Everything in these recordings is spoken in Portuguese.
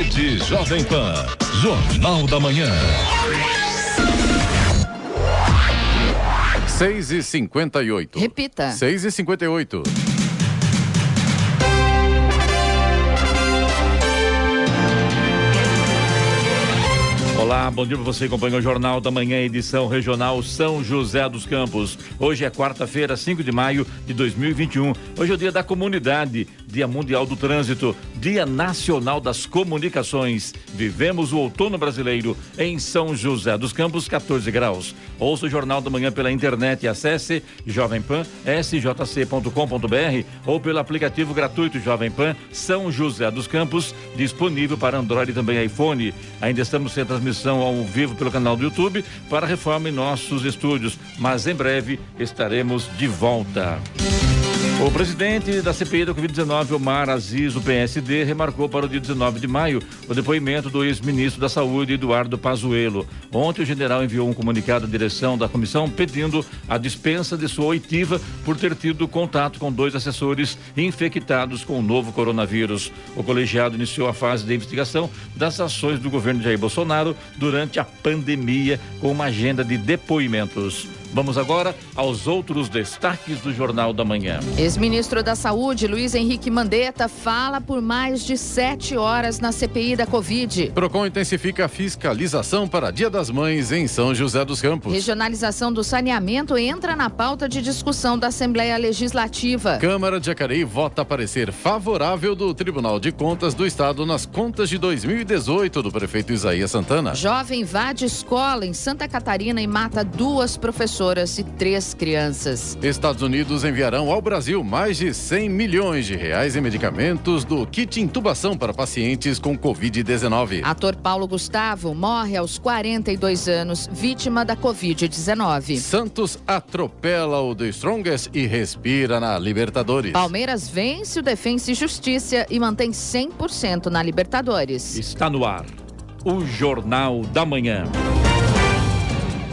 Rede Jovem Pan, Jornal da Manhã. 6h58. Repita. 6h58. Olá, bom dia para você que acompanha o Jornal da Manhã, edição regional São José dos Campos. Hoje é quarta-feira, 5 de maio de 2021. Hoje é o dia da comunidade, Dia Mundial do Trânsito, Dia Nacional das Comunicações. Vivemos o outono brasileiro em São José dos Campos, 14 graus. Ouça o Jornal da Manhã pela internet e acesse Jovem Pan, sjc.com.br ou pelo aplicativo gratuito Jovem Pan São José dos Campos, disponível para Android e também iPhone. Ainda estamos sem transmissão ao vivo pelo canal do YouTube para reforma em nossos estúdios, mas em breve estaremos de volta. O presidente da CPI da Covid-19, Omar Aziz, do PSD, remarcou para o dia 19 de maio o depoimento do ex-ministro da Saúde, Eduardo Pazuello. Ontem, o general enviou um comunicado à direção da comissão pedindo a dispensa de sua oitiva por ter tido contato com 2 assessores infectados com o novo coronavírus. O colegiado iniciou a fase de investigação das ações do governo Jair Bolsonaro durante a pandemia, com uma agenda de depoimentos. Vamos agora aos outros destaques do Jornal da Manhã. Ex-ministro da Saúde, Luiz Henrique Mandetta, fala por mais de 7 horas na CPI da Covid. Procon intensifica a fiscalização para Dia das Mães em São José dos Campos. Regionalização do saneamento entra na pauta de discussão da Assembleia Legislativa. Câmara de Jacareí vota parecer favorável do Tribunal de Contas do Estado nas contas de 2018 do prefeito Isaías Santana. Jovem invade escola em Santa Catarina e mata 2 professoras e 3 crianças. Estados Unidos enviarão ao Brasil mais de 100 milhões de reais em medicamentos do kit intubação para pacientes com Covid-19. Ator Paulo Gustavo morre aos 42 anos, vítima da Covid-19. Santos atropela o The Strongest e respira na Libertadores. Palmeiras vence o Defensa e Justiça e mantém 100% na Libertadores. Está no ar o Jornal da Manhã.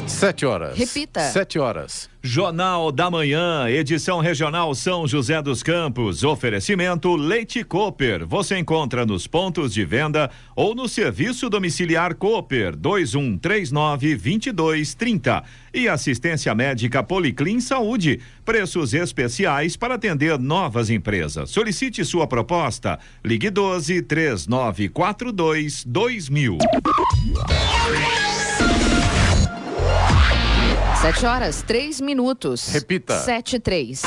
7 horas. Repita. 7 horas. Jornal da Manhã, edição regional São José dos Campos. Oferecimento Leite Cooper. Você encontra nos pontos de venda ou no serviço domiciliar Cooper 2139-2230. E assistência médica Policlin Saúde. Preços especiais para atender novas empresas. Solicite sua proposta. Ligue 12-3942-2000. 7 horas, 3 minutos. Repita. 7:03.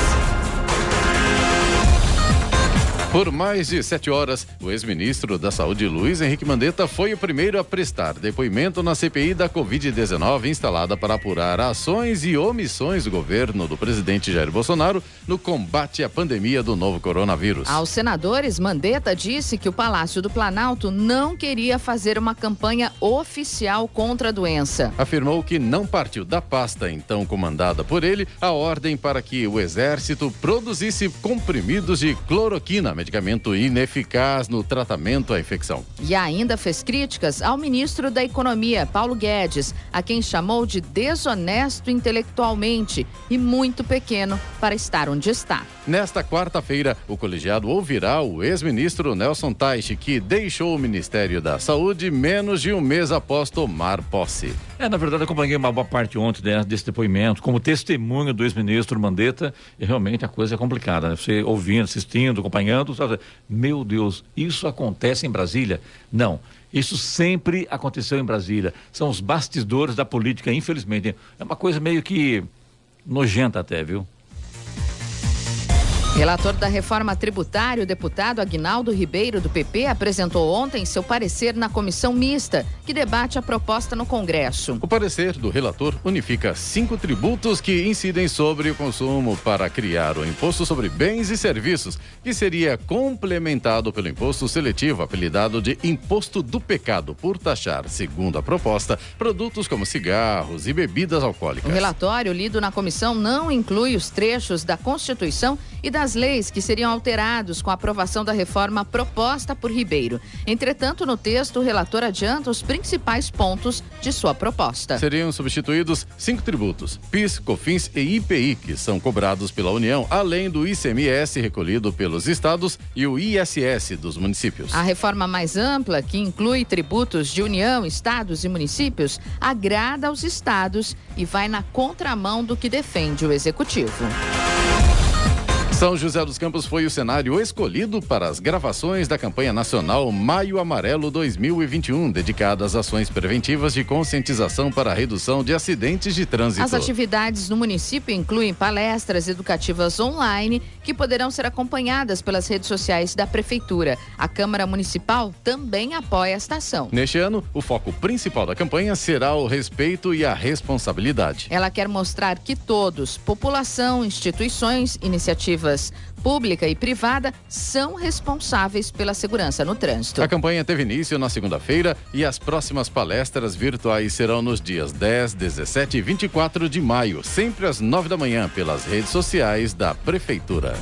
Por mais de 7 horas, o ex-ministro da Saúde, Luiz Henrique Mandetta, foi o primeiro a prestar depoimento na CPI da Covid-19, instalada para apurar ações e omissões do governo do presidente Jair Bolsonaro no combate à pandemia do novo coronavírus. Aos senadores, Mandetta disse que o Palácio do Planalto não queria fazer uma campanha oficial contra a doença. Afirmou que não partiu da pasta então comandada por ele a ordem para que o Exército produzisse comprimidos de cloroquina, medicamento ineficaz no tratamento à infecção. E ainda fez críticas ao ministro da Economia, Paulo Guedes, a quem chamou de desonesto intelectualmente e muito pequeno para estar onde está. Nesta quarta-feira, o colegiado ouvirá o ex-ministro Nelson Teich, que deixou o Ministério da Saúde menos de um mês após tomar posse. Na verdade, acompanhei uma boa parte ontem desse depoimento, como testemunha do ex-ministro Mandetta, e realmente a coisa é complicada, né? Você ouvindo, assistindo, acompanhando, sabe? Meu Deus, isso acontece em Brasília? Não, isso sempre aconteceu em Brasília. São os bastidores da política, infelizmente. É uma coisa meio que nojenta até, viu? Relator da reforma tributária, o deputado Aguinaldo Ribeiro, do PP, apresentou ontem seu parecer na comissão mista, que debate a proposta no Congresso. O parecer do relator unifica 5 tributos que incidem sobre o consumo para criar o imposto sobre bens e serviços, que seria complementado pelo imposto seletivo, apelidado de imposto do pecado, por taxar, segundo a proposta, produtos como cigarros e bebidas alcoólicas. O relatório lido na comissão não inclui os trechos da Constituição e das das leis que seriam alterados com a aprovação da reforma proposta por Ribeiro. Entretanto, no texto, o relator adianta os principais pontos de sua proposta. Seriam substituídos 5 tributos: PIS, COFINS e IPI, que são cobrados pela União, além do ICMS recolhido pelos estados e o ISS dos municípios. A reforma mais ampla, que inclui tributos de União, estados e municípios, agrada aos estados e vai na contramão do que defende o Executivo. São José dos Campos foi o cenário escolhido para as gravações da campanha nacional Maio Amarelo 2021, dedicada às ações preventivas de conscientização para a redução de acidentes de trânsito. As atividades no município incluem palestras educativas online que poderão ser acompanhadas pelas redes sociais da Prefeitura. A Câmara Municipal também apoia esta ação. Neste ano, o foco principal da campanha será o respeito e a responsabilidade. Ela quer mostrar que todos, população, instituições, iniciativas pública e privada, são responsáveis pela segurança no trânsito. A campanha teve início na segunda-feira e as próximas palestras virtuais serão nos dias 10, 17 e 24 de maio, sempre às 9 da manhã, pelas redes sociais da Prefeitura.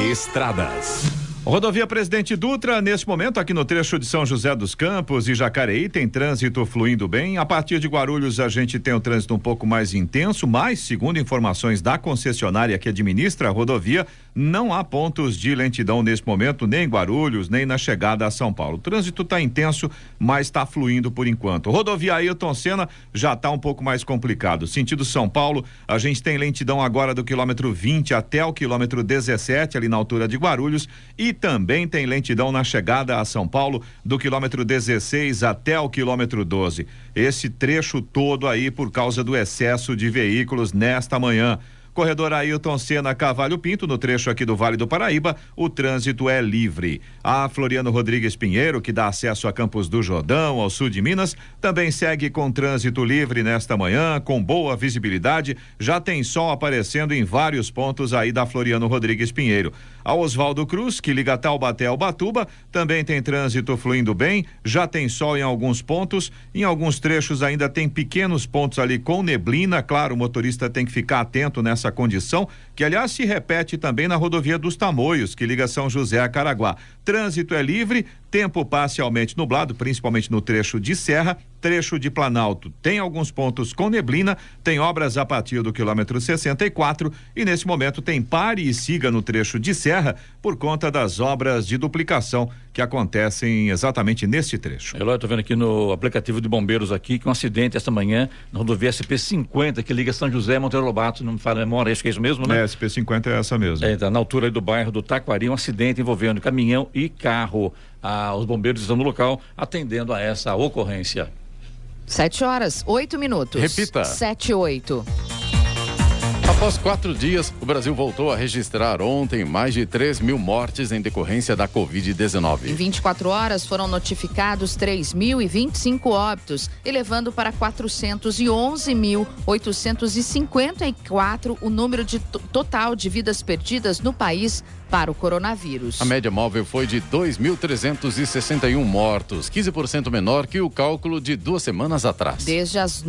Estradas. Rodovia Presidente Dutra, nesse momento, aqui no trecho de São José dos Campos e Jacareí, tem trânsito fluindo bem. A partir de Guarulhos, a gente tem o trânsito um pouco mais intenso, mas, segundo informações da concessionária que administra a rodovia, não há pontos de lentidão nesse momento, nem em Guarulhos, nem na chegada a São Paulo. O trânsito está intenso, mas está fluindo por enquanto. Rodovia Ailton Senna já está um pouco mais complicado. Sentido São Paulo, a gente tem lentidão agora do quilômetro 20 até o quilômetro 17, ali na altura de Guarulhos, e também tem lentidão na chegada a São Paulo do quilômetro 16 até o quilômetro 12. Esse trecho todo aí por causa do excesso de veículos nesta manhã. Corredor Ailton Senna Cavalho Pinto, no trecho aqui do Vale do Paraíba, o trânsito é livre. A Floriano Rodrigues Pinheiro, que dá acesso a Campos do Jordão, ao sul de Minas, também segue com trânsito livre nesta manhã, com boa visibilidade. Já tem sol aparecendo em vários pontos aí da Floriano Rodrigues Pinheiro. A Oswaldo Cruz, que liga Taubaté ao Batuba, também tem trânsito fluindo bem, já tem sol em alguns pontos, em alguns trechos ainda tem pequenos pontos ali com neblina. Claro, o motorista tem que ficar atento nessa condição, que aliás se repete também na rodovia dos Tamoios, que liga São José a Caraguá. Trânsito é livre, tempo parcialmente nublado, principalmente no trecho de Serra. Trecho de Planalto tem alguns pontos com neblina, tem obras a partir do quilômetro 64 e nesse momento tem pare e siga no trecho de Serra por conta das obras de duplicação que acontecem exatamente neste trecho. Eu estou vendo aqui no aplicativo de bombeiros aqui que um acidente esta manhã na rodovia SP-50 que liga São José e Monteiro Lobato, não me fala a memória, acho que é isso mesmo, né? SP-50 é essa mesmo. Tá na altura aí do bairro do Taquari, um acidente envolvendo caminhão e carro. Os bombeiros estão no local atendendo a essa ocorrência. 7:08. Repita. 7:08. Após 4 dias, o Brasil voltou a registrar ontem mais de 3 mil mortes em decorrência da Covid-19. Em 24 horas foram notificados 3.025 óbitos, elevando para 411.854 o número total de vidas perdidas no país para o coronavírus. A média móvel foi de 2.361 mortos, 15% menor que o cálculo de 2 semanas atrás. Desde as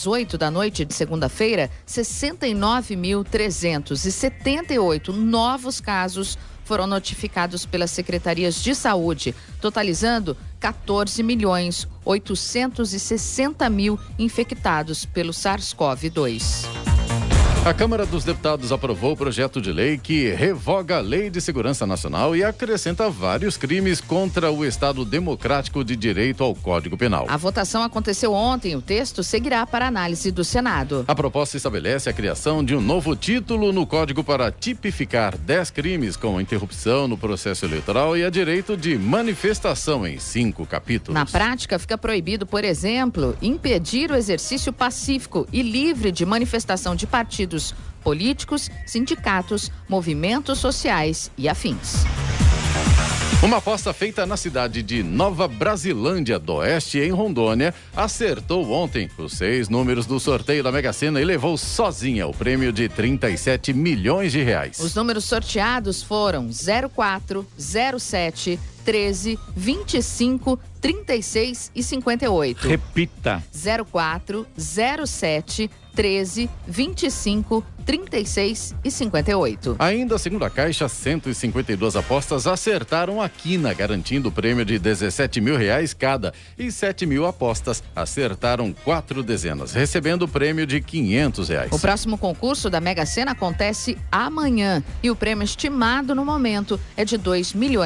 8 da noite de segunda-feira, 69.378 novos casos foram notificados pelas secretarias de saúde, totalizando 14.860.000 infectados pelo SARS-CoV-2. A Câmara dos Deputados aprovou o projeto de lei que revoga a Lei de Segurança Nacional e acrescenta vários crimes contra o Estado Democrático de Direito ao Código Penal. A votação aconteceu ontem. O texto seguirá para análise do Senado. A proposta estabelece a criação de um novo título no Código para tipificar 10 crimes, com interrupção no processo eleitoral e a direito de manifestação em 5 capítulos. Na prática, fica proibido, por exemplo, impedir o exercício pacífico e livre de manifestação de partidos políticos, sindicatos, movimentos sociais e afins. Uma aposta feita na cidade de Nova Brasilândia do Oeste, em Rondônia, acertou ontem os 6 números do sorteio da Mega Sena e levou sozinha o prêmio de 37 milhões de reais. Os números sorteados foram 04, 07, 13, 25, 36 e 58. Repita. 04, 07, 13, 25, 36 e 58. Ainda segundo a Caixa, 152 apostas acertaram a quina, garantindo o prêmio de R$17 mil cada, e 7 mil apostas acertaram 4 dezenas, recebendo o prêmio de R$500. O próximo concurso da Mega Sena acontece amanhã e o prêmio estimado no momento é de R$2 milhões.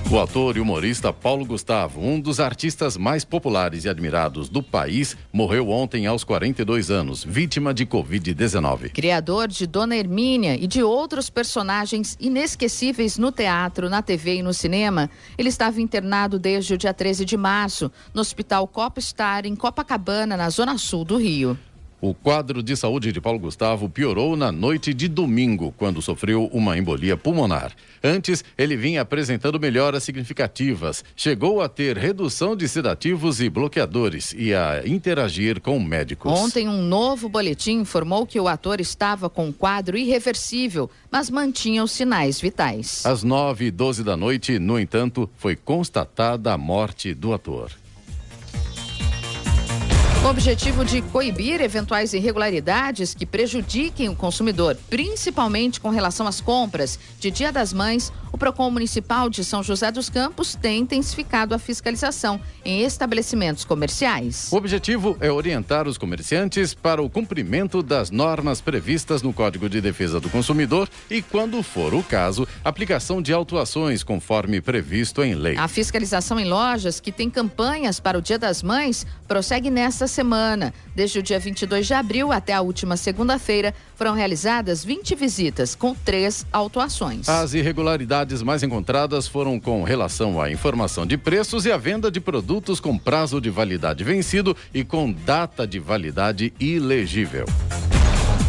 O ator e humorista Paulo Gustavo, um dos artistas mais populares e admirados do país, morreu ontem aos 42 anos, vítima de Covid-19. Criador de Dona Hermínia e de outros personagens inesquecíveis no teatro, na TV e no cinema, ele estava internado desde o dia 13 de março, no Hospital Copa Star, em Copacabana, na zona sul do Rio. O quadro de saúde de Paulo Gustavo piorou na noite de domingo, quando sofreu uma embolia pulmonar. Antes, ele vinha apresentando melhoras significativas. Chegou a ter redução de sedativos e bloqueadores e a interagir com médicos. Ontem, um novo boletim informou que o ator estava com um quadro irreversível, mas mantinha os sinais vitais. Às 9h12 da noite, no entanto, foi constatada a morte do ator. Com o objetivo de coibir eventuais irregularidades que prejudiquem o consumidor, principalmente com relação às compras de Dia das Mães, o Procon Municipal de São José dos Campos tem intensificado a fiscalização em estabelecimentos comerciais. O objetivo é orientar os comerciantes para o cumprimento das normas previstas no Código de Defesa do Consumidor e, quando for o caso, aplicação de autuações conforme previsto em lei. A fiscalização em lojas que têm campanhas para o Dia das Mães prossegue nesta semana. Desde o dia 22 de abril até a última segunda-feira, foram realizadas 20 visitas, com 3 autuações. As irregularidades mais encontradas foram com relação à informação de preços e à venda de produtos com prazo de validade vencido e com data de validade ilegível.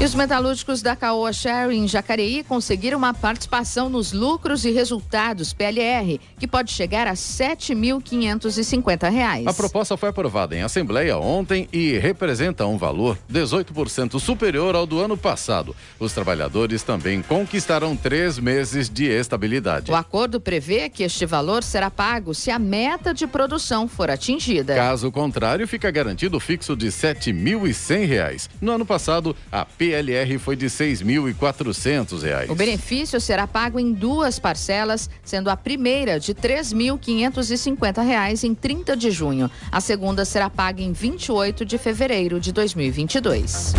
E os metalúrgicos da Caoa Sherry em Jacareí conseguiram uma participação nos lucros e resultados PLR, que pode chegar a R$ 7.550. A proposta foi aprovada em assembleia ontem e representa um valor 18% superior ao do ano passado. Os trabalhadores também conquistarão 3 meses de estabilidade. O acordo prevê que este valor será pago se a meta de produção for atingida. Caso contrário, fica garantido o fixo de R$ 7.100. No ano passado, a PLR foi de R$ 6.400. O benefício será pago em 2 parcelas, sendo a primeira de R$ 3.550 em 30 de junho. A segunda será paga em 28 de fevereiro de 2022.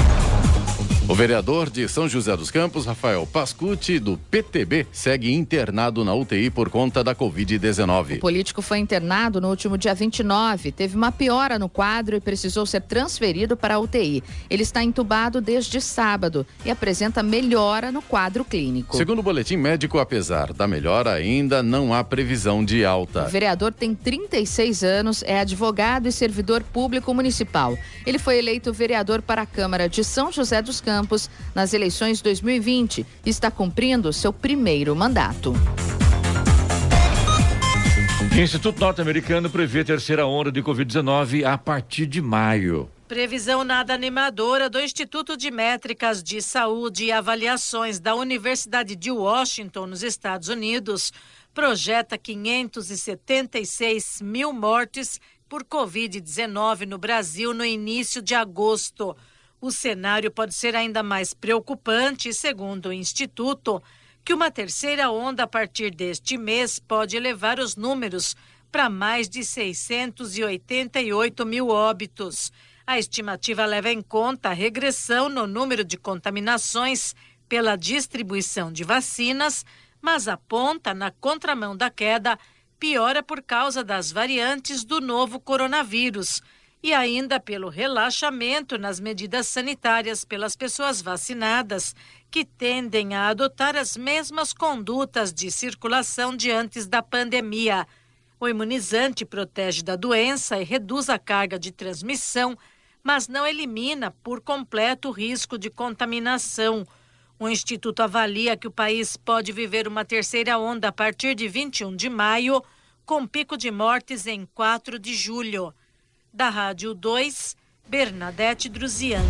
O vereador de São José dos Campos, Rafael Pascucci, do PTB, segue internado na UTI por conta da Covid-19. O político foi internado no último dia 29, teve uma piora no quadro e precisou ser transferido para a UTI. Ele está entubado desde sábado e apresenta melhora no quadro clínico. Segundo o boletim médico, apesar da melhora, ainda não há previsão de alta. O vereador tem 36 anos, é advogado e servidor público municipal. Ele foi eleito vereador para a Câmara de São José dos Campos nas eleições 2020 e está cumprindo seu primeiro mandato. O Instituto Norte-Americano prevê terceira onda de Covid-19 a partir de maio. Previsão nada animadora do Instituto de Métricas de Saúde e Avaliações da Universidade de Washington, nos Estados Unidos, projeta 576 mil mortes por Covid-19 no Brasil no início de agosto. O cenário pode ser ainda mais preocupante, segundo o Instituto, que uma terceira onda a partir deste mês pode elevar os números para mais de 688 mil óbitos. A estimativa leva em conta a regressão no número de contaminações pela distribuição de vacinas, mas aponta na contramão da queda piora por causa das variantes do novo coronavírus e ainda pelo relaxamento nas medidas sanitárias pelas pessoas vacinadas, que tendem a adotar as mesmas condutas de circulação de antes da pandemia. O imunizante protege da doença e reduz a carga de transmissão, mas não elimina por completo o risco de contaminação. O Instituto avalia que o país pode viver uma terceira onda a partir de 21 de maio, com pico de mortes em 4 de julho. Da Rádio 2, Bernadette Druzian.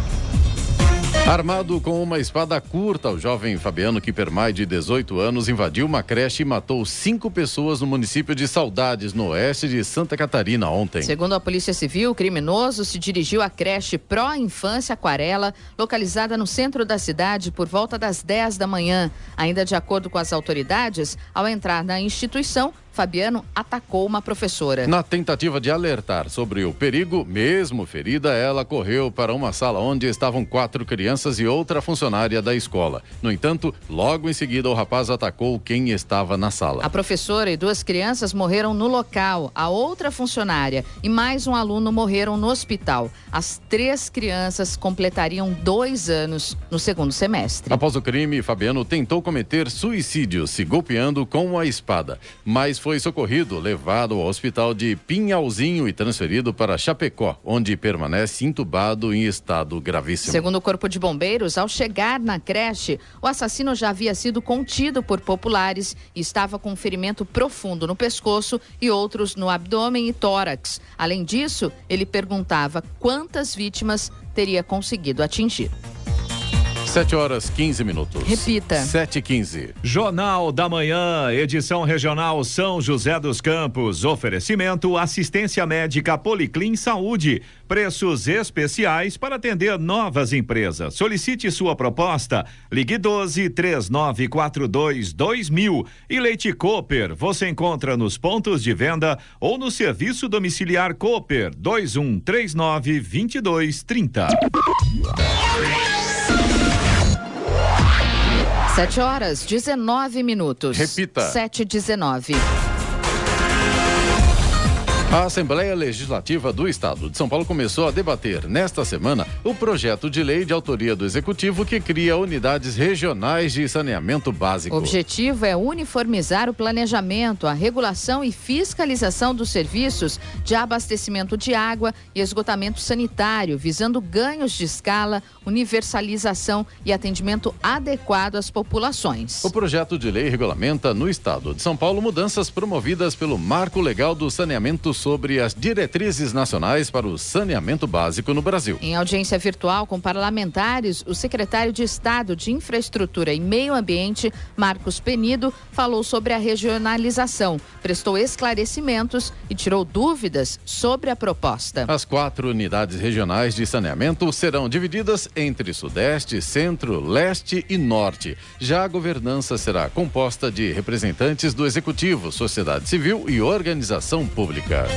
Armado com uma espada curta, o jovem Fabiano Kipermay, de 18 anos, invadiu uma creche e matou 5 pessoas no município de Saudades, no oeste de Santa Catarina, ontem. Segundo a Polícia Civil, o criminoso se dirigiu à creche Pró Infância Aquarela, localizada no centro da cidade, por volta das 10 da manhã. Ainda de acordo com as autoridades, ao entrar na instituição, Fabiano atacou uma professora. Na tentativa de alertar sobre o perigo, mesmo ferida, ela correu para uma sala onde estavam 4 crianças e outra funcionária da escola. No entanto, logo em seguida, o rapaz atacou quem estava na sala. A professora e 2 crianças morreram no local, a outra funcionária e mais um aluno morreram no hospital. As 3 crianças completariam 2 anos no segundo semestre. Após o crime, Fabiano tentou cometer suicídio, se golpeando com a espada, mas foi socorrido, levado ao hospital de Pinhalzinho e transferido para Chapecó, onde permanece entubado em estado gravíssimo. Segundo o Corpo de Bombeiros, ao chegar na creche, o assassino já havia sido contido por populares e estava com um ferimento profundo no pescoço e outros no abdômen e tórax. Além disso, ele perguntava quantas vítimas teria conseguido atingir. 7h15. Repita. 7h15. Jornal da Manhã, edição regional São José dos Campos. Oferecimento assistência médica Policlin Saúde. Preços especiais para atender novas empresas. Solicite sua proposta. Ligue 12-3942-2000. E Leite Cooper, você encontra nos pontos de venda ou no serviço domiciliar Cooper 2139-2230. 7h19. Repita. 7h19. A Assembleia Legislativa do Estado de São Paulo começou a debater nesta semana o projeto de lei de autoria do Executivo que cria unidades regionais de saneamento básico. O objetivo é uniformizar o planejamento, a regulação e fiscalização dos serviços de abastecimento de água e esgotamento sanitário, visando ganhos de escala, universalização e atendimento adequado às populações. O projeto de lei regulamenta no Estado de São Paulo mudanças promovidas pelo Marco Legal do Saneamento sobre as diretrizes nacionais para o saneamento básico no Brasil. Em audiência virtual com parlamentares, o secretário de Estado de Infraestrutura e Meio Ambiente, Marcos Penido, falou sobre a regionalização, prestou esclarecimentos e tirou dúvidas sobre a proposta. As 4 unidades regionais de saneamento serão divididas entre Sudeste, Centro, Leste e Norte. Já a governança será composta de representantes do Executivo, sociedade civil e organização pública.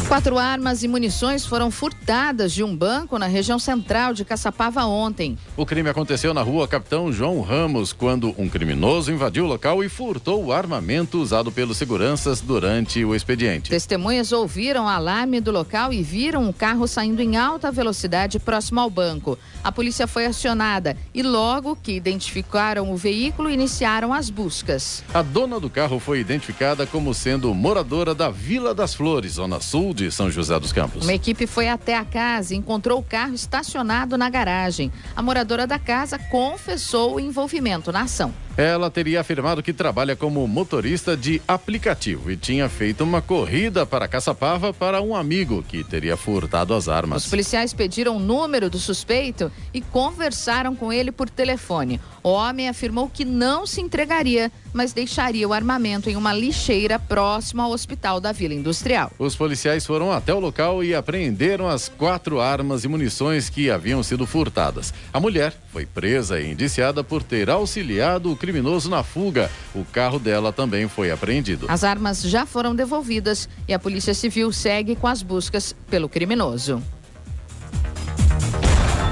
4 armas e munições foram furtadas de um banco na região central de Caçapava ontem. O crime aconteceu na rua Capitão João Ramos, quando um criminoso invadiu o local e furtou o armamento usado pelos seguranças durante o expediente. Testemunhas ouviram o alarme do local e viram o carro saindo em alta velocidade próximo ao banco. A polícia foi acionada e logo que identificaram o veículo, iniciaram as buscas. A dona do carro foi identificada como sendo moradora da Vila das Flores, zona sul de São José dos Campos. Uma equipe foi até a casa e encontrou o carro estacionado na garagem. A moradora da casa confessou o envolvimento na ação. Ela teria afirmado que trabalha como motorista de aplicativo e tinha feito uma corrida para Caçapava para um amigo que teria furtado as armas. Os policiais pediram o número do suspeito e conversaram com ele por telefone. O homem afirmou que não se entregaria, mas deixaria o armamento em uma lixeira próxima ao hospital da Vila Industrial. Os policiais foram até o local e apreenderam as 4 armas e munições que haviam sido furtadas. A mulher foi presa e indiciada por ter auxiliado o criminoso na fuga. O carro dela também foi apreendido. As armas já foram devolvidas e a Polícia Civil segue com as buscas pelo criminoso.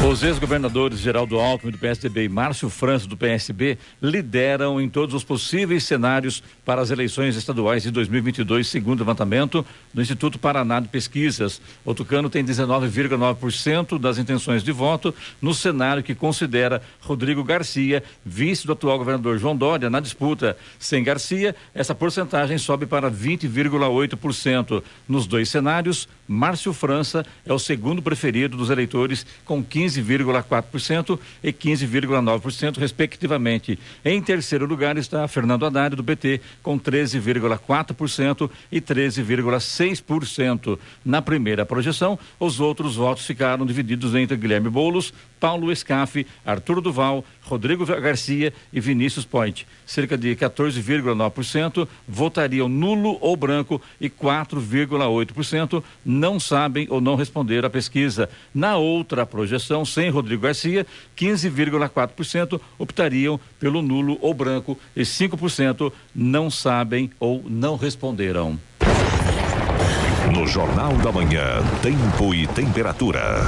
Os ex-governadores Geraldo Alckmin do PSDB e Márcio França do PSB lideram em todos os possíveis cenários para as eleições estaduais de 2022, segundo o levantamento do Instituto Paraná de Pesquisas. O tucano tem 19,9% das intenções de voto no cenário que considera Rodrigo Garcia, vice do atual governador João Dória, na disputa. Sem Garcia, essa porcentagem sobe para 20,8%. Nos 2 cenários, Márcio França é o segundo preferido dos eleitores com 15%. 15,4% e 15,9%, respectivamente. Em terceiro lugar está Fernando Haddad, do PT, com 13,4% e 13,6%. Na primeira projeção, os outros votos ficaram divididos entre Guilherme Boulos, Paulo Scaff, Arthur Duval, Rodrigo Garcia e Vinícius Poit. Cerca de 14,9% votariam nulo ou branco e 4,8% não sabem ou não responderam à pesquisa. Na outra projeção, sem Rodrigo Garcia, 15,4% optariam pelo nulo ou branco e 5% não sabem ou não responderam. No Jornal da Manhã, tempo e temperatura.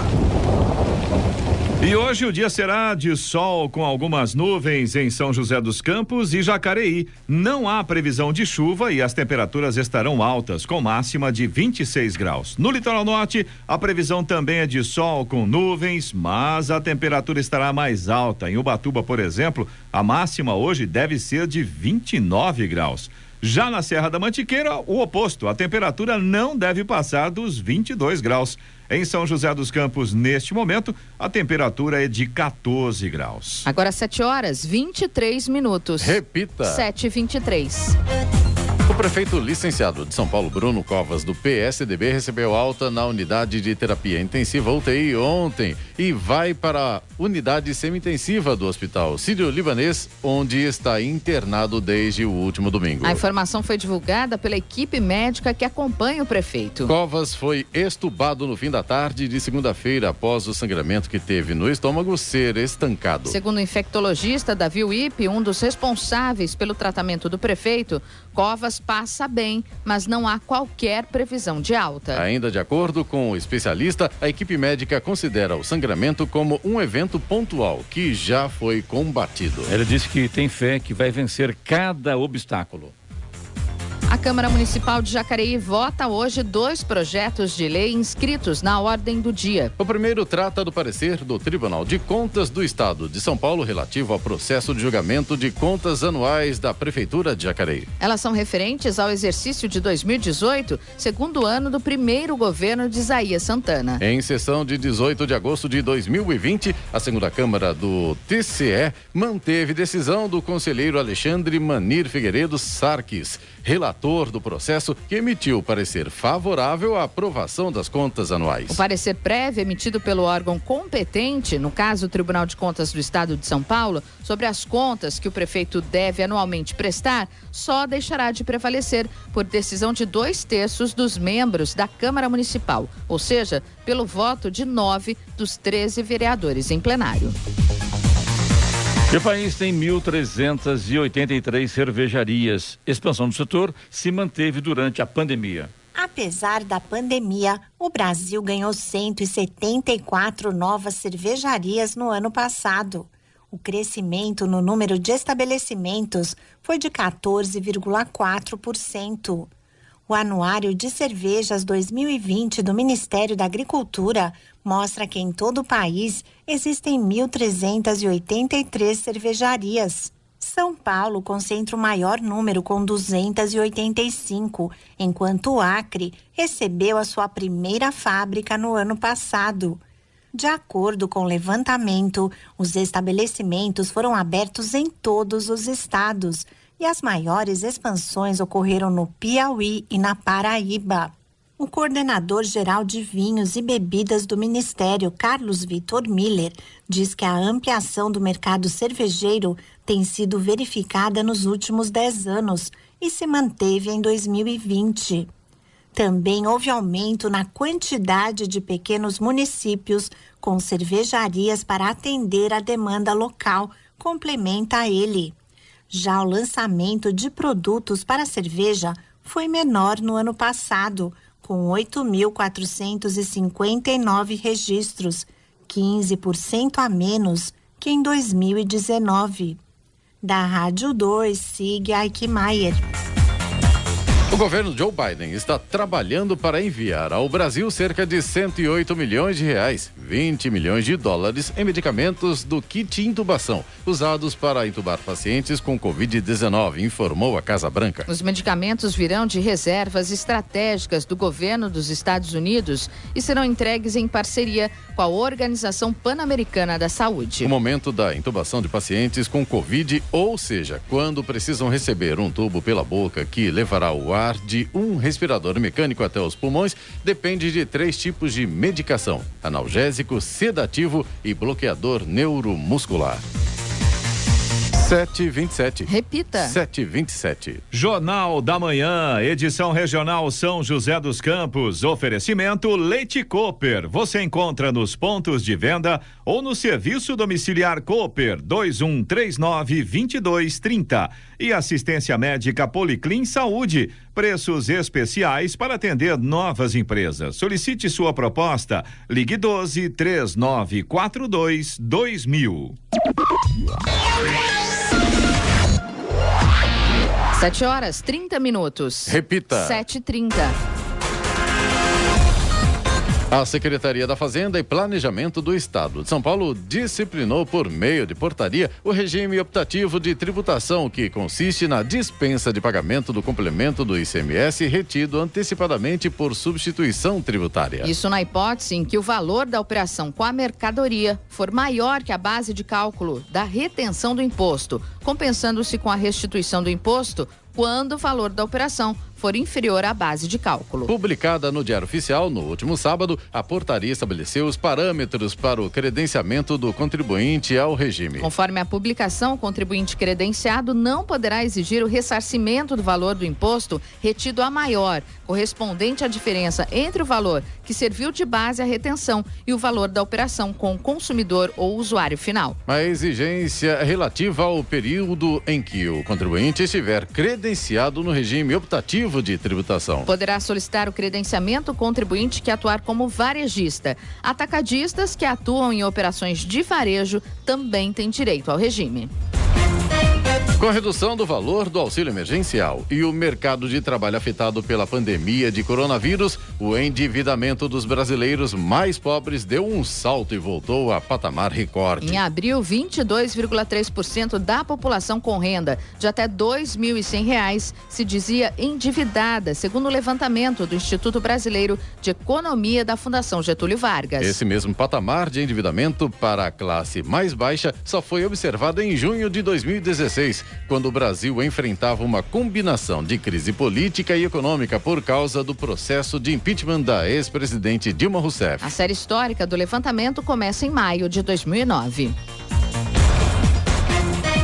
E hoje o dia será de sol com algumas nuvens em São José dos Campos e Jacareí. Não há previsão de chuva e as temperaturas estarão altas, com máxima de 26 graus. No litoral norte, a previsão também é de sol com nuvens, mas a temperatura estará mais alta. Em Ubatuba, por exemplo, a máxima hoje deve ser de 29 graus. Já na Serra da Mantiqueira, o oposto, a temperatura não deve passar dos 22 graus. Em São José dos Campos, neste momento, a temperatura é de 14 graus. Agora 7h23. Repita. 7h23. O prefeito licenciado de São Paulo, Bruno Covas, do PSDB, recebeu alta na unidade de terapia intensiva UTI ontem e vai para a unidade semi-intensiva do Hospital Sírio-Libanês, onde está internado desde o último domingo. A informação foi divulgada pela equipe médica que acompanha o prefeito. Covas foi estubado no fim da tarde de segunda-feira após o sangramento que teve no estômago ser estancado. Segundo o infectologista Davi Wipp, um dos responsáveis pelo tratamento do prefeito, Covas passa bem, mas não há qualquer previsão de alta. Ainda de acordo com o especialista, a equipe médica considera o sangramento como um evento pontual que já foi combatido. Ele disse que tem fé que vai vencer cada obstáculo. A Câmara Municipal de Jacareí vota hoje 2 projetos de lei inscritos na ordem do dia. O primeiro trata do parecer do Tribunal de Contas do Estado de São Paulo relativo ao processo de julgamento de contas anuais da Prefeitura de Jacareí. Elas são referentes ao exercício de 2018, segundo ano do primeiro governo de Isaías Santana. Em sessão de 18 de agosto de 2020, a segunda Câmara do TCE manteve decisão do conselheiro Alexandre Manir Figueiredo Sarques, relator do processo, que emitiu parecer favorável à aprovação das contas anuais. O parecer prévio emitido pelo órgão competente, no caso o Tribunal de Contas do Estado de São Paulo, sobre as contas que o prefeito deve anualmente prestar, só deixará de prevalecer por decisão de 2/3 dos membros da Câmara Municipal, ou seja, pelo voto de 9 dos 13 vereadores em plenário. O país tem 1.383 cervejarias. Expansão do setor se manteve durante a pandemia. Apesar da pandemia, o Brasil ganhou 174 novas cervejarias no ano passado. O crescimento no número de estabelecimentos foi de 14,4%. O Anuário de Cervejas 2020 do Ministério da Agricultura mostra que em todo o país existem 1.383 cervejarias. São Paulo concentra o maior número, com 285, enquanto o Acre recebeu a sua primeira fábrica no ano passado. De acordo com o levantamento, os estabelecimentos foram abertos em todos os estados e as maiores expansões ocorreram no Piauí e na Paraíba. O coordenador-geral de vinhos e bebidas do Ministério, Carlos Vitor Miller, diz que a ampliação do mercado cervejeiro tem sido verificada nos últimos 10 anos e se manteve em 2020. Também houve aumento na quantidade de pequenos municípios com cervejarias para atender a demanda local, complementa ele. Já o lançamento de produtos para cerveja foi menor no ano passado, com 8.459 registros, 15% a menos que em 2019. Da Rádio 2, siga Aikmaier. O governo Joe Biden está trabalhando para enviar ao Brasil cerca de 108 milhões de reais, 20 milhões de dólares em medicamentos do kit intubação, usados para intubar pacientes com Covid-19, informou a Casa Branca. Os medicamentos virão de reservas estratégicas do governo dos Estados Unidos e serão entregues em parceria com a Organização Pan-Americana da Saúde. O momento da intubação de pacientes com Covid, ou seja, quando precisam receber um tubo pela boca que levará o ar de um respirador mecânico até os pulmões, depende de 3 tipos de medicação: analgésico, sedativo e bloqueador neuromuscular. 7h27. Repita. 7h27. Jornal da Manhã, edição regional São José dos Campos. Oferecimento Leite Cooper. Você encontra nos pontos de venda ou no serviço domiciliar Cooper 2139-2230. E assistência médica Policlin Saúde. Preços especiais para atender novas empresas. Solicite sua proposta. Ligue 12-3942-2000. 7h30. Repita. 7h30. A Secretaria da Fazenda e Planejamento do Estado de São Paulo disciplinou por meio de portaria o regime optativo de tributação, que consiste na dispensa de pagamento do complemento do ICMS retido antecipadamente por substituição tributária. Isso na hipótese em que o valor da operação com a mercadoria for maior que a base de cálculo da retenção do imposto, compensando-se com a restituição do imposto quando o valor da operação for inferior à base de cálculo. Publicada no Diário Oficial no último sábado, a portaria estabeleceu os parâmetros para o credenciamento do contribuinte ao regime. Conforme a publicação, o contribuinte credenciado não poderá exigir o ressarcimento do valor do imposto retido a maior, correspondente à diferença entre o valor que serviu de base à retenção e o valor da operação com o consumidor ou usuário final. A exigência é relativa ao período em que o contribuinte estiver credenciado no regime optativo de tributação. Poderá solicitar o credenciamento o contribuinte que atuar como varejista. Atacadistas que atuam em operações de varejo também têm direito ao regime. Com a redução do valor do auxílio emergencial e o mercado de trabalho afetado pela pandemia de coronavírus, o endividamento dos brasileiros mais pobres deu um salto e voltou a patamar recorde. Em abril, 22,3% da população com renda de até R$ 2.100 se dizia endividada, segundo o levantamento do Instituto Brasileiro de Economia da Fundação Getúlio Vargas. Esse mesmo patamar de endividamento para a classe mais baixa só foi observado em junho de 2016, quando o Brasil enfrentava uma combinação de crise política e econômica por causa do processo de impeachment da ex-presidente Dilma Rousseff. A série histórica do levantamento começa em maio de 2009.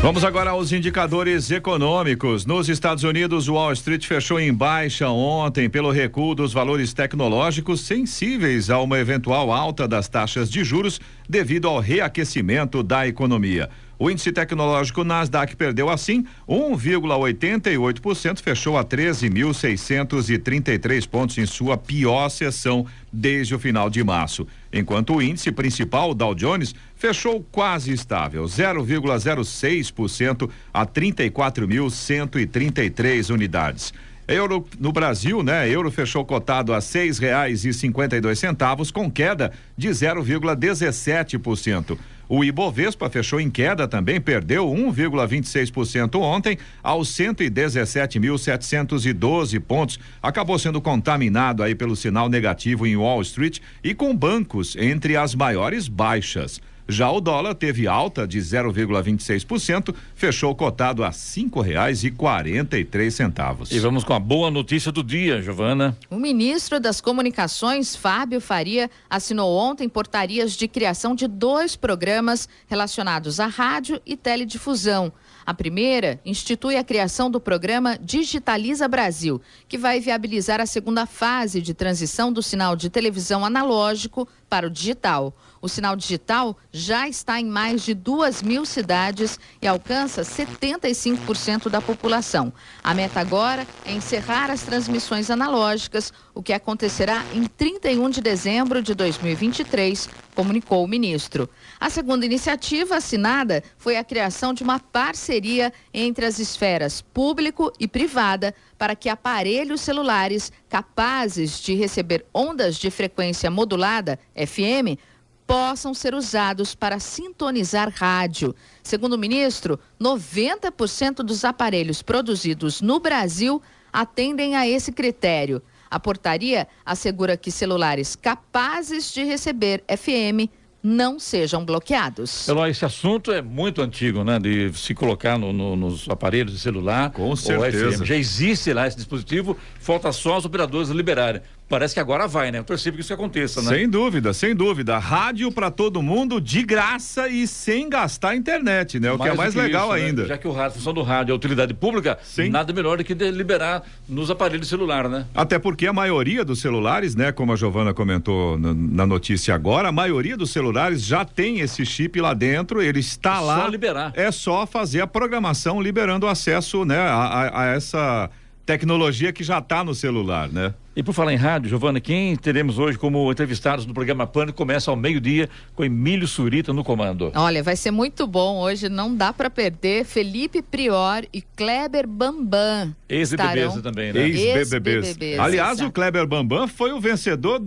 Vamos agora aos indicadores econômicos. Nos Estados Unidos, o Wall Street fechou em baixa ontem pelo recuo dos valores tecnológicos sensíveis a uma eventual alta das taxas de juros devido ao reaquecimento da economia. O índice tecnológico Nasdaq perdeu assim 1,88%, fechou a 13.633 pontos em sua pior sessão desde o final de março. Enquanto o índice principal, Dow Jones, fechou quase estável, 0,06% a 34.133 unidades. Euro no Brasil, euro fechou cotado a R$6,52, com queda de 0,17%. O Ibovespa fechou em queda também, perdeu 1,26% ontem aos 117.712 pontos. Acabou sendo contaminado aí pelo sinal negativo em Wall Street e com bancos entre as maiores baixas. Já o dólar teve alta de 0,26%, fechou cotado a R$5,43. E vamos com a boa notícia do dia, Giovana. O ministro das Comunicações, Fábio Faria, assinou ontem portarias de criação de 2 programas relacionados à rádio e teledifusão. A primeira institui a criação do programa Digitaliza Brasil, que vai viabilizar a segunda fase de transição do sinal de televisão analógico para o digital. O sinal digital já está em mais de 2.000 cidades e alcança 75% da população. A meta agora é encerrar as transmissões analógicas, o que acontecerá em 31 de dezembro de 2023, comunicou o ministro. A segunda iniciativa assinada foi a criação de uma parceria entre as esferas público e privada para que aparelhos celulares capazes de receber ondas de frequência modulada, FM, possam ser usados para sintonizar rádio. Segundo o ministro, 90% dos aparelhos produzidos no Brasil atendem a esse critério. A portaria assegura que celulares capazes de receber FM não sejam bloqueados. Eloy, esse assunto é muito antigo, né? De se colocar nos aparelhos de celular. Com certeza. FM. Já existe lá esse dispositivo, falta só os operadores liberarem. Parece que agora vai, né? Eu torci que isso aconteça, né? Sem dúvida, sem dúvida. Rádio para todo mundo de graça e sem gastar internet, né? O que é mais legal ainda. Já que a função do rádio é utilidade pública, sim, nada melhor do que liberar nos aparelhos de celular, né? Até porque a maioria dos celulares, né? Como a Giovana comentou na notícia agora, a maioria dos celulares já tem esse chip lá dentro, ele está lá. É só liberar. É só fazer a programação liberando acesso, né? A essa tecnologia que já está no celular, né? E por falar em rádio, Giovana, quem teremos hoje como entrevistados no programa Pânico começa ao meio-dia com Emílio Surita no comando. Olha, vai ser muito bom hoje, não dá para perder. Felipe Prior e Kleber Bambam. Ex-BBBs também, né? Ex-BBBs. Aliás, o Kleber Bambam foi o vencedor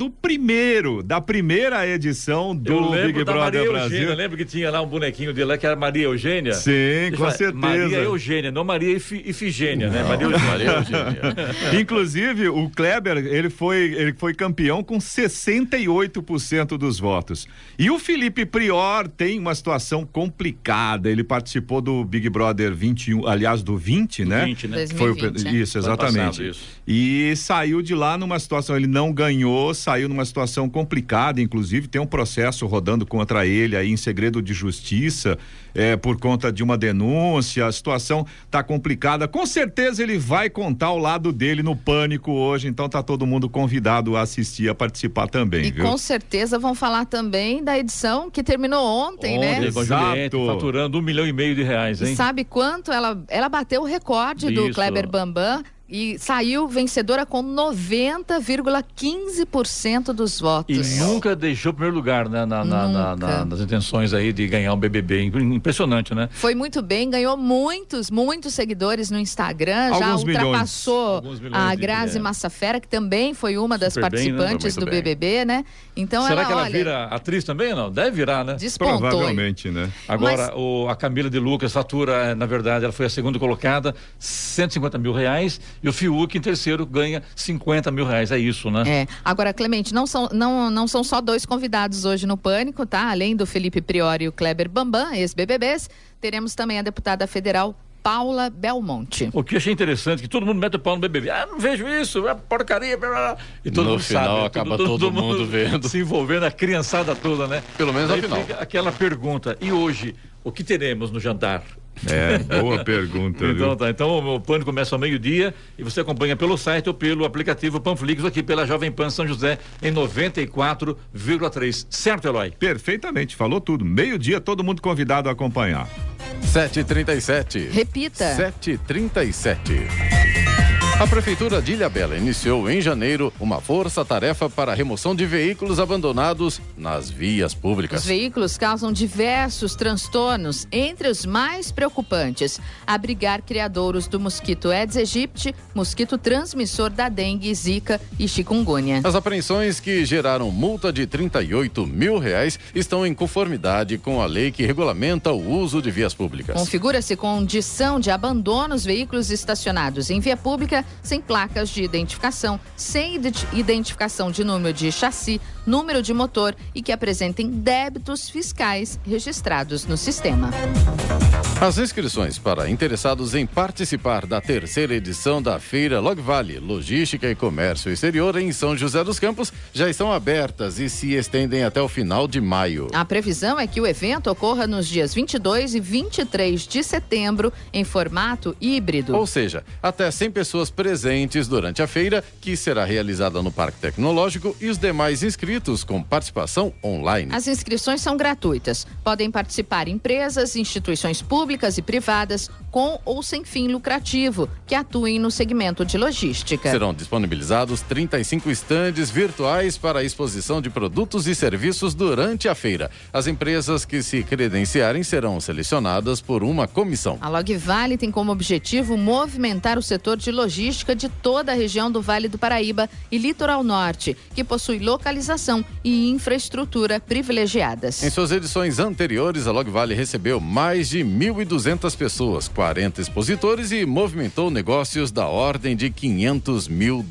da primeira edição do Big Brother Brasil. Eugênia, lembra que tinha lá um bonequinho dele lá que era Maria Eugênia? Sim, com certeza. Maria Eugênia, não Maria Ifigênia, né? Maria Eugênia. Inclusive, o Kleber, ele foi campeão com 68% dos votos. E o Felipe Prior tem uma situação complicada. Ele participou do Big Brother 21, aliás, do 20, né? 20, né? 2020, Isso, exatamente. Passado, isso. E saiu de lá numa situação, ele não ganhou, saiu numa situação complicada, inclusive tem um processo rodando contra ele aí em segredo de justiça, por conta de uma denúncia. A situação tá complicada. Com certeza ele vai contar o lado dele no Pânico hoje, então tá todo mundo convidado a assistir, a participar também, e viu? Com certeza vão falar também da edição que terminou ontem, né? Com a Juliette, faturando R$1,5 milhão, hein? E sabe quanto? Ela bateu o recorde do Kleber Bambam e saiu vencedora com 90,15% dos votos. E nunca deixou o primeiro lugar, né? Nas intenções aí de ganhar um BBB. Impressionante, né? Foi muito bem, ganhou muitos seguidores no Instagram. Já ultrapassou a Grazi Massafera, que também foi uma das participantes do BBB, né? Então será que ela vira atriz também ou não? Deve virar, né? Despontou. Provavelmente, né? Agora, a Camila de Lucas fatura, na verdade, ela foi a segunda colocada, R$150 mil. E o Fiuk, em terceiro, ganha R$50 mil. É isso, né? Agora, Clemente, não são só dois convidados hoje no Pânico, tá? Além do Felipe Prior e o Kleber Bambam, ex-BBBs, teremos também a deputada federal Paula Belmonte. O que eu achei interessante, que todo mundo mete o pau no BBB. Não vejo isso, é porcaria. Blá, blá. E todo mundo final sabe, acaba todo mundo vendo. Se envolvendo, a criançada toda, né? Pelo menos aí no final. Fica aquela pergunta, e hoje, o que teremos no jantar? Boa pergunta. Então tá, então o Pânico começa ao meio-dia e você acompanha pelo site ou pelo aplicativo Panflix aqui pela Jovem Pan São José em 94,3. Certo, Eloy? Perfeitamente, falou tudo. Meio-dia, todo mundo convidado a acompanhar. 7h37. Repita. 7h37. A Prefeitura de Ilhabela iniciou em janeiro uma força-tarefa para a remoção de veículos abandonados nas vias públicas. Os veículos causam diversos transtornos, entre os mais preocupantes: abrigar criadouros do mosquito Aedes aegypti, mosquito transmissor da dengue, zika e chikungunya. As apreensões, que geraram multa de R$38 mil, estão em conformidade com a lei que regulamenta o uso de vias públicas. Configura-se condição de abandono os veículos estacionados em via pública sem placas de identificação, sem identificação de número de chassi, número de motor e que apresentem débitos fiscais registrados no sistema. As inscrições para interessados em participar da terceira edição da Feira Log Valley, Logística e Comércio Exterior em São José dos Campos já estão abertas e se estendem até o final de maio. A previsão é que o evento ocorra nos dias 22 e 23 de setembro em formato híbrido. Ou seja, até 100 pessoas presentes durante a feira, que será realizada no Parque Tecnológico, e os demais inscritos inscritos com participação online. As inscrições são gratuitas. Podem participar empresas, instituições públicas e privadas, com ou sem fim lucrativo, que atuem no segmento de logística. Serão disponibilizados 35 estandes virtuais para a exposição de produtos e serviços durante a feira. As empresas que se credenciarem serão selecionadas por uma comissão. A Logvale tem como objetivo movimentar o setor de logística de toda a região do Vale do Paraíba e Litoral Norte, que possui localização e infraestrutura privilegiadas. Em suas edições anteriores, a Logvale recebeu mais de 1.200 pessoas, 40 expositores e movimentou negócios da ordem de $500 mil.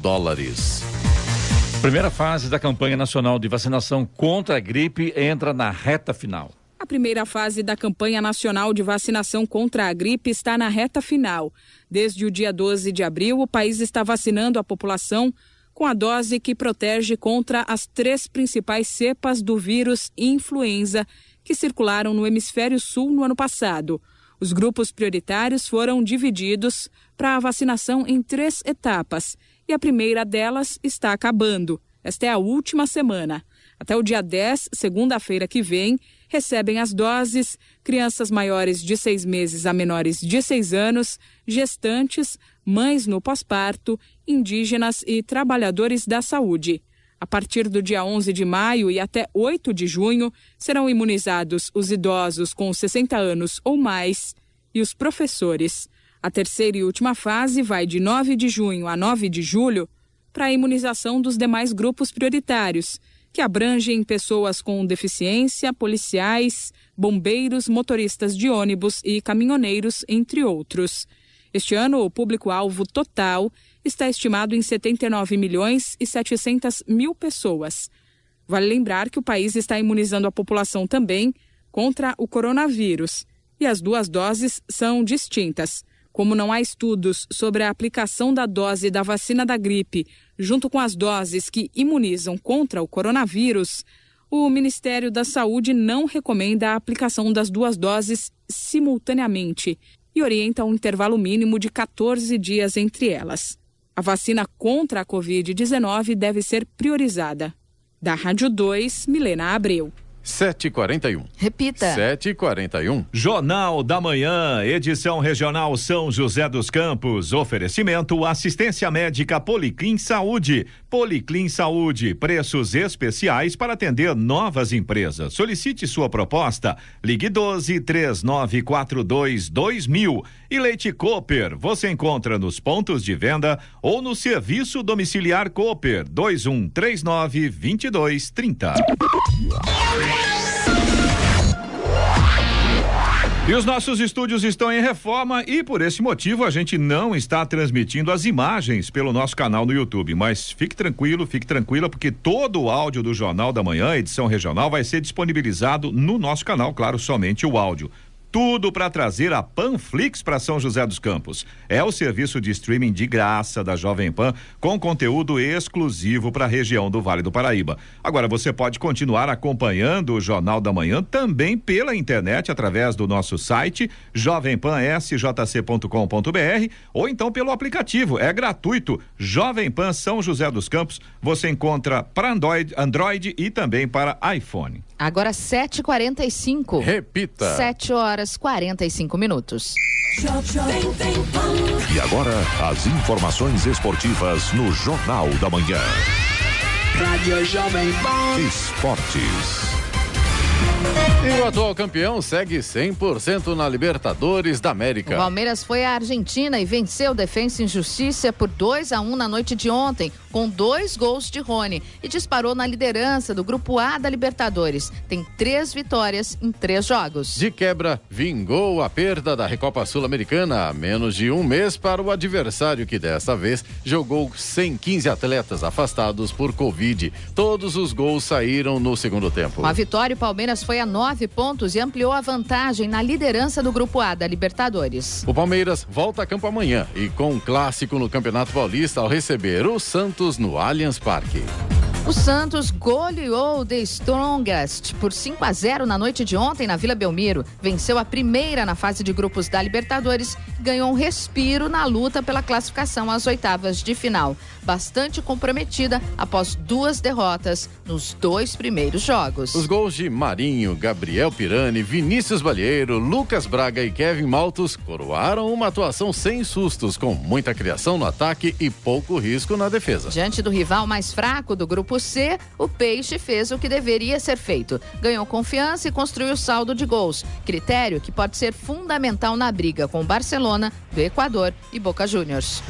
Primeira fase da campanha nacional de vacinação contra a gripe entra na reta final. A primeira fase da campanha nacional de vacinação contra a gripe está na reta final. Desde o dia 12 de abril, o país está vacinando a população com a dose que protege contra as 3 principais cepas do vírus influenza que circularam no hemisfério sul no ano passado. Os grupos prioritários foram divididos para a vacinação em 3 etapas e a primeira delas está acabando. Esta é a última semana. Até o dia 10, segunda-feira que vem, recebem as doses crianças maiores de 6 meses a menores de 6 anos, gestantes, mães no pós-parto, indígenas e trabalhadores da saúde. A partir do dia 11 de maio e até 8 de junho, serão imunizados os idosos com 60 anos ou mais e os professores. A terceira e última fase vai de 9 de junho a 9 de julho para a imunização dos demais grupos prioritários, que abrangem pessoas com deficiência, policiais, bombeiros, motoristas de ônibus e caminhoneiros, entre outros. Este ano, o público-alvo total está estimado em 79.700.000 pessoas. Vale lembrar que o país está imunizando a população também contra o coronavírus. E as 2 doses são distintas. Como não há estudos sobre a aplicação da dose da vacina da gripe junto com as doses que imunizam contra o coronavírus, o Ministério da Saúde não recomenda a aplicação das 2 doses simultaneamente e orienta um intervalo mínimo de 14 dias entre elas. A vacina contra a Covid-19 deve ser priorizada. Da Rádio 2, Milena Abreu. 7h41. Repita. 7h41. Jornal da Manhã, edição regional São José dos Campos. Oferecimento assistência médica Policlin Saúde. Policlin Saúde, preços especiais para atender novas empresas. Solicite sua proposta. Ligue 12-3942-2000. E Leite Cooper, você encontra nos pontos de venda ou no serviço domiciliar Cooper 2139-2230. E os nossos estúdios estão em reforma e por esse motivo a gente não está transmitindo as imagens pelo nosso canal no YouTube, mas fique tranquilo, fique tranquila, porque todo o áudio do Jornal da Manhã, edição regional, vai ser disponibilizado no nosso canal, claro, somente o áudio. Tudo para trazer a Panflix para São José dos Campos. É o serviço de streaming de graça da Jovem Pan com conteúdo exclusivo para a região do Vale do Paraíba. Agora você pode continuar acompanhando o Jornal da Manhã também pela internet através do nosso site jovempansjc.com.br ou então pelo aplicativo. É gratuito. Jovem Pan São José dos Campos. Você encontra para Android e também para iPhone. Agora 7h45. Repita. 7h45. E agora, as informações esportivas no Jornal da Manhã. Rádio Jovem Pan. Esportes. E o atual campeão segue 100% na Libertadores da América. O Palmeiras foi à Argentina e venceu o Defensa e Justiça por 2-1 na noite de ontem, com 2 gols de Rony, e disparou na liderança do Grupo A da Libertadores. Tem 3 vitórias em 3 jogos. De quebra, vingou a perda da Recopa Sul-Americana a menos de um mês para o adversário, que dessa vez jogou sem 15 atletas afastados por Covid. Todos os gols saíram no segundo tempo. Com a vitória, o Palmeiras foi a 9 pontos e ampliou a vantagem na liderança do Grupo A da Libertadores. O Palmeiras volta a campo amanhã e com um clássico no Campeonato Paulista ao receber o Santos no Allianz Parque. O Santos goleou The Strongest por 5-0 na noite de ontem na Vila Belmiro. Venceu a primeira na fase de grupos da Libertadores e ganhou um respiro na luta pela classificação às oitavas de final. Bastante comprometida após 2 derrotas nos 2 primeiros jogos. Os gols de Marinho, Gabriel Pirani, Vinícius Balheiro, Lucas Braga e Kevin Maltos coroaram uma atuação sem sustos, com muita criação no ataque e pouco risco na defesa. Diante do rival mais fraco do grupo C, o Peixe fez o que deveria ser feito. Ganhou confiança e construiu saldo de gols, critério que pode ser fundamental na briga com o Barcelona, do Equador e Boca Juniors.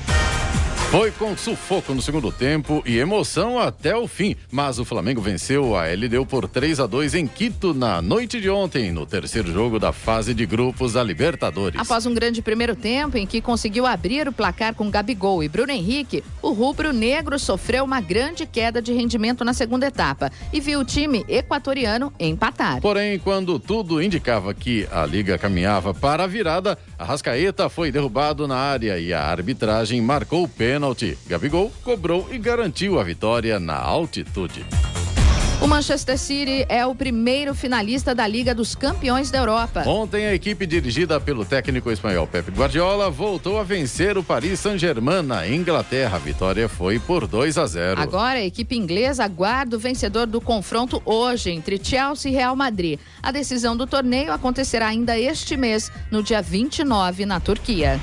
Foi com sufoco no segundo tempo e emoção até o fim, mas o Flamengo venceu a LDU por 3-2 em Quito na noite de ontem, no terceiro jogo da fase de grupos da Libertadores. Após um grande primeiro tempo em que conseguiu abrir o placar com Gabigol e Bruno Henrique, o rubro-negro sofreu uma grande queda de rendimento na segunda etapa e viu o time equatoriano empatar. Porém, quando tudo indicava que a liga caminhava para a virada, Arrascaeta foi derrubado na área e a arbitragem marcou o pênalti. Gabigol cobrou e garantiu a vitória na altitude. O Manchester City é o primeiro finalista da Liga dos Campeões da Europa. Ontem, a equipe dirigida pelo técnico espanhol Pep Guardiola voltou a vencer o Paris Saint-Germain na Inglaterra. A vitória foi por 2-0. Agora, a equipe inglesa aguarda o vencedor do confronto hoje entre Chelsea e Real Madrid. A decisão do torneio acontecerá ainda este mês, no dia 29, na Turquia.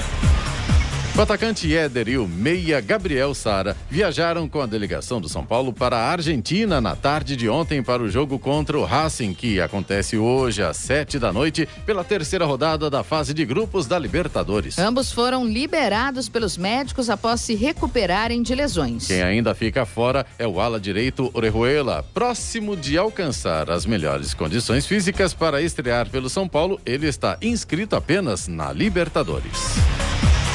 O atacante Éder e o meia Gabriel Sara viajaram com a delegação do São Paulo para a Argentina na tarde de ontem para o jogo contra o Racing, que acontece hoje às 19h pela terceira rodada da fase de grupos da Libertadores. Ambos foram liberados pelos médicos após se recuperarem de lesões. Quem ainda fica fora é o ala direito Orejuela. Próximo de alcançar as melhores condições físicas para estrear pelo São Paulo, ele está inscrito apenas na Libertadores.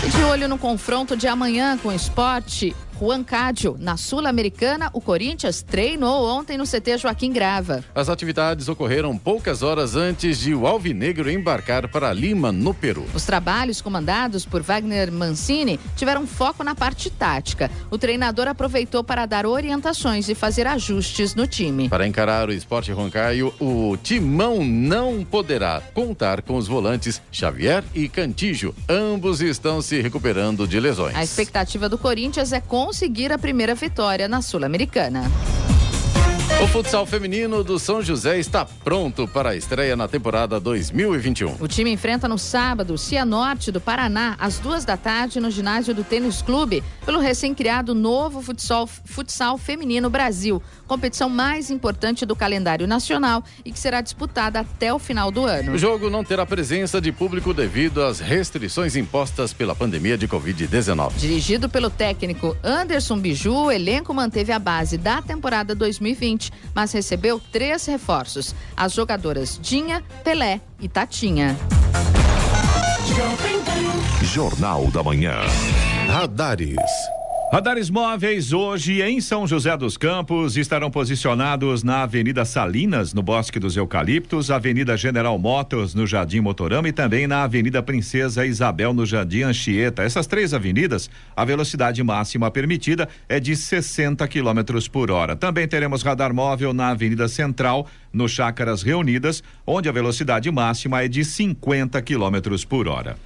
E de olho no confronto de amanhã com o Sport Juan Cádio, na Sul-Americana, o Corinthians treinou ontem no CT Joaquim Grava. As atividades ocorreram poucas horas antes de o Alvinegro embarcar para Lima, no Peru. Os trabalhos comandados por Wagner Mancini tiveram foco na parte tática. O treinador aproveitou para dar orientações e fazer ajustes no time. Para encarar o Sport Juan Cádio, o Timão não poderá contar com os volantes Xavier e Cantígio. Ambos estão se recuperando de lesões. A expectativa do Corinthians é conseguir a primeira vitória na Sul-Americana. O futsal feminino do São José está pronto para a estreia na temporada 2021. O time enfrenta no sábado o Cianorte do Paraná, às 14h, no ginásio do Tênis Clube, pelo recém-criado novo Futsal Feminino Brasil, competição mais importante do calendário nacional e que será disputada até o final do ano. O jogo não terá presença de público devido às restrições impostas pela pandemia de Covid-19. Dirigido pelo técnico Anderson Biju, o elenco manteve a base da temporada 2020, mas recebeu 3 reforços: as jogadoras Dinha, Pelé e Tatinha. Jornal da Manhã. Radares. Radares móveis hoje em São José dos Campos estarão posicionados na Avenida Salinas, no Bosque dos Eucaliptos, Avenida General Motors, no Jardim Motorama e também na Avenida Princesa Isabel, no Jardim Anchieta. Essas 3 avenidas, a velocidade máxima permitida é de 60 km por hora. Também teremos radar móvel na Avenida Central, no Chácaras Reunidas, onde a velocidade máxima é de 50 km por hora.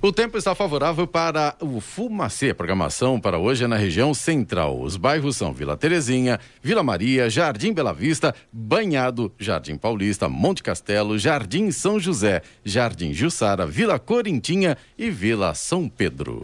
O tempo está favorável para o Fumacê. A programação para hoje é na região central. Os bairros são Vila Terezinha, Vila Maria, Jardim Bela Vista, Banhado, Jardim Paulista, Monte Castelo, Jardim São José, Jardim Jussara, Vila Corintinha e Vila São Pedro.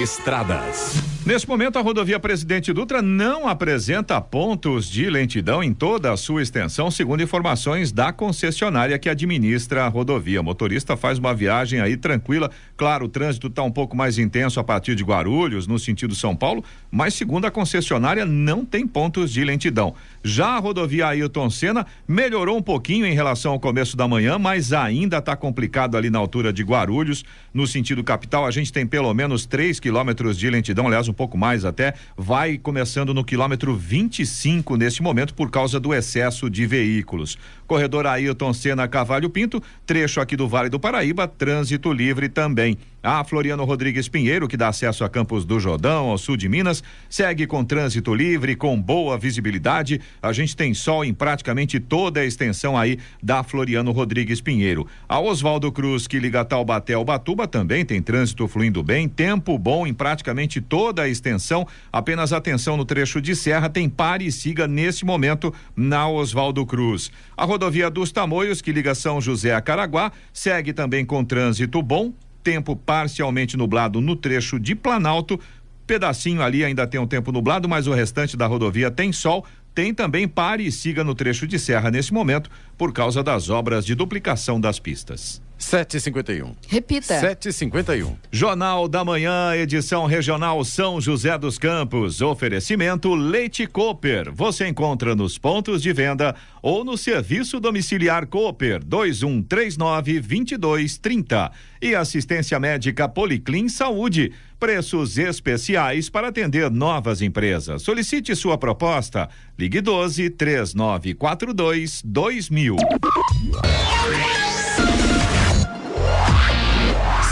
Estradas. Neste momento, a rodovia Presidente Dutra não apresenta pontos de lentidão em toda a sua extensão, segundo informações da concessionária que administra a rodovia. O motorista faz uma viagem aí tranquila. Claro, o trânsito está um pouco mais intenso a partir de Guarulhos, no sentido São Paulo, mas segundo a concessionária, não tem pontos de lentidão. Já a rodovia Ailton Senna melhorou um pouquinho em relação ao começo da manhã, mas ainda está complicado ali na altura de Guarulhos, no sentido capital. A gente tem pelo menos 3 quilômetros de lentidão, aliás, um pouco mais até, vai começando no quilômetro 25 neste momento por causa do excesso de veículos. Corredor Ayrton Senna Carvalho Pinto, trecho aqui do Vale do Paraíba, trânsito livre também. A Floriano Rodrigues Pinheiro, que dá acesso a Campos do Jordão, ao sul de Minas, segue com trânsito livre, com boa visibilidade. A gente tem sol em praticamente toda a extensão aí da Floriano Rodrigues Pinheiro. A Oswaldo Cruz, que liga Taubaté ao Batuba, também tem trânsito fluindo bem, tempo bom em praticamente toda a extensão. Apenas atenção no trecho de serra, tem pare e siga nesse momento na Oswaldo Cruz. A rodovia dos Tamoios, que liga São José a Caraguá, segue também com trânsito bom. Tempo parcialmente nublado no trecho de Planalto, pedacinho ali ainda tem um tempo nublado, mas o restante da rodovia tem sol. Tem também pare e siga no trecho de serra nesse momento, por causa das obras de duplicação das pistas. 7h51. Repita. 7h51. Jornal da Manhã, edição regional São José dos Campos. Oferecimento Leite Cooper. Você encontra nos pontos de venda ou no serviço domiciliar Cooper 2139-2230. E assistência médica Policlin Saúde. Preços especiais para atender novas empresas. Solicite sua proposta. Ligue 12-3942-2000.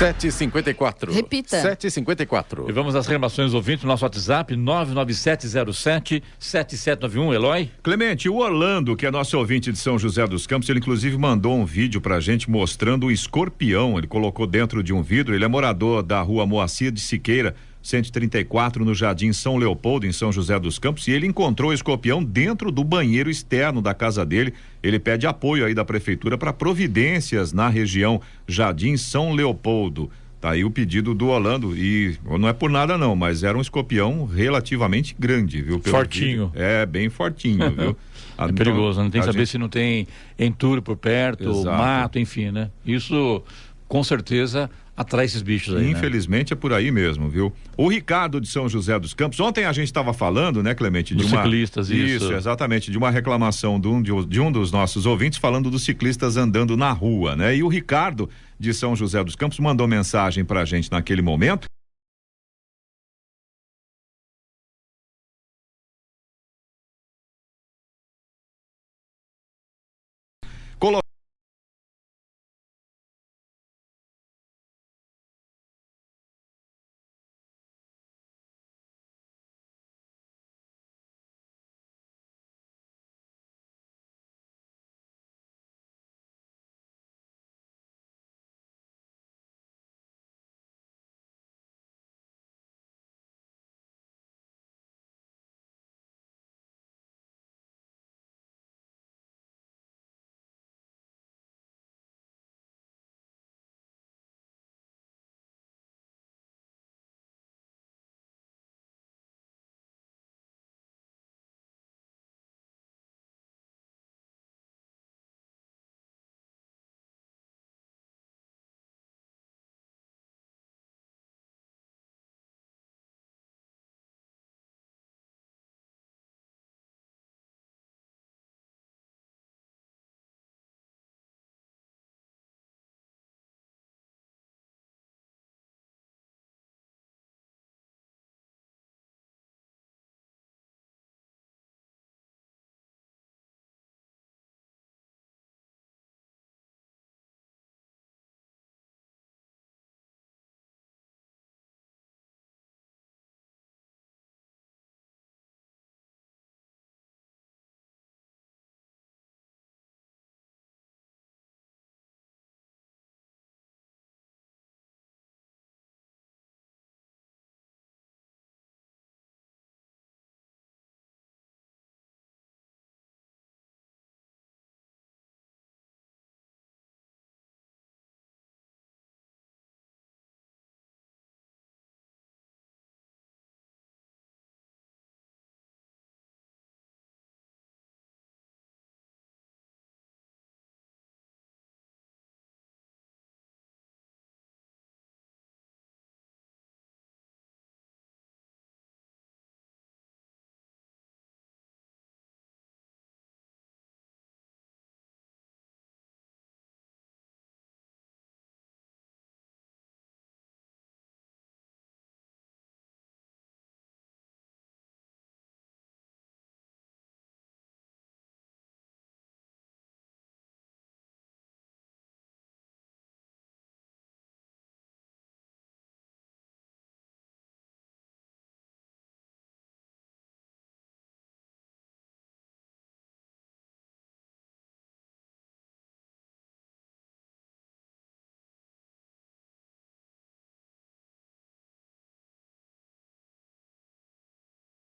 7h54. Repita. 7h54. E vamos às reclamações ouvintes no nosso WhatsApp, 99707-7791. Eloy? Clemente, o Orlando, que é nosso ouvinte de São José dos Campos, ele inclusive mandou um vídeo pra gente mostrando um escorpião. Ele colocou dentro de um vidro. Ele é morador da rua Moacir de Siqueira, 134, no Jardim São Leopoldo, em São José dos Campos, e ele encontrou o escorpião dentro do banheiro externo da casa dele. Ele pede apoio aí da prefeitura para providências na região Jardim São Leopoldo. Tá aí o pedido do Orlando, e não é por nada não, mas era um escorpião relativamente grande, viu? Fortinho. Vídeo. É, bem fortinho, viu? É perigoso, não tem que saber se não tem entulho por perto, Exato. mato, enfim, né? Isso, com certeza, atrai esses bichos aí, Infelizmente, né? É por aí mesmo, viu? O Ricardo de São José dos Campos, ontem a gente estava falando, né, Clemente? Dos ciclistas, isso. Exatamente, de uma reclamação de um dos nossos ouvintes falando dos ciclistas andando na rua, né? E o Ricardo de São José dos Campos mandou mensagem pra gente naquele momento.